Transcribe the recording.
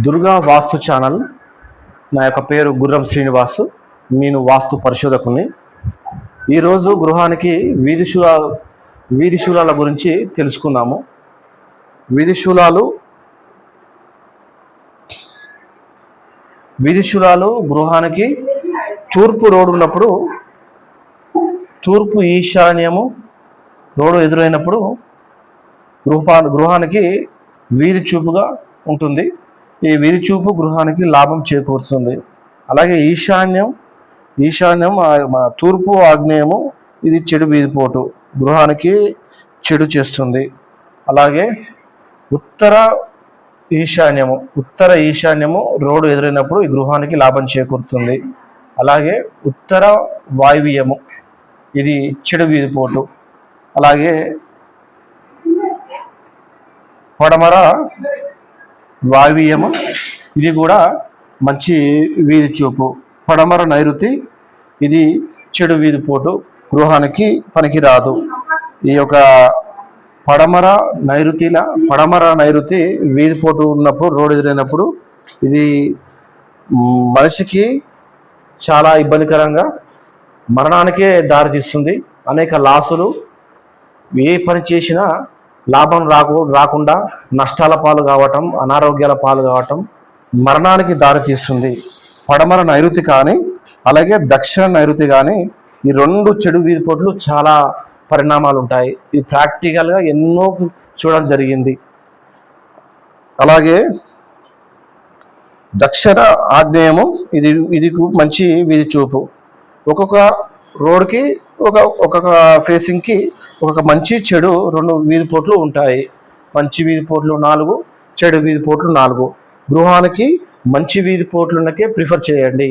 దుర్గా వాస్తు channel. నా యొక్క పేరు గుర్రం శ్రీనివాసు. నేను వాస్తు పరిశోధకుని. ఈరోజు గృహానికి వీధి శూలాల గురించి తెలుసుకుందాము. వీధి శూలాలు గృహానికి తూర్పు రోడ్డు ఉన్నప్పుడు, తూర్పు ఈశాన్యము రోడ్డు ఎదురైనప్పుడు గృహానికి వీధి చూపుగా ఉంటుంది. ఈ వీధి చూపు గృహానికి లాభం చేకూరుతుంది. అలాగే ఈశాన్యం మన తూర్పు ఆగ్నేయము ఇది చెడు వీధిపోటు, గృహానికి చెడు చేస్తుంది. అలాగే ఉత్తర ఈశాన్యము రోడ్డు ఎదురైనప్పుడు ఈ గృహానికి లాభం చేకూరుతుంది. అలాగే ఉత్తర వాయువ్యము ఇది చెడు వీధిపోటు. అలాగే పడమర వాయువ్యము ఇది కూడా మంచి వీధి చూపు. పడమర నైరుతి ఇది చెడు వీధిపోటు, గృహానికి పనికిరాదు. ఈ యొక్క పడమర నైరుతి వీధిపోటు ఉన్నప్పుడు, రోడ్డు ఎదురైనప్పుడు ఇది మనిషికి చాలా ఇబ్బందికరంగా మరణానికే దారితీస్తుంది. అనేక లాసులు, ఏ పని చేసినా లాభం రాకుండా నష్టాల పాలు కావటం, అనారోగ్యాల పాలు కావటం, మరణానికి దారితీస్తుంది. పడమర నైరుతి కానీ అలాగే దక్షిణ నైరుతి కానీ ఈ రెండు చెడు వీధిపోట్లు చాలా పరిణామాలు ఉంటాయి. ఇది ప్రాక్టికల్గా ఎన్నో చూడడం జరిగింది. అలాగే దక్షిణ ఆగ్నేయము ఇది మంచి వీధి చూపు. ఒక్కొక్క రోడ్కి ఒక్కొక్క ఫేసింగ్కి ఒక్కొక్క మంచి చెడు రెండు వీధిపోట్లు ఉంటాయి. మంచి వీధిపోట్లు 4, చెడు వీధిపోట్లు 4. గృహానికి మంచి వీధిపోట్లున్నకే ప్రిఫర్ చేయండి.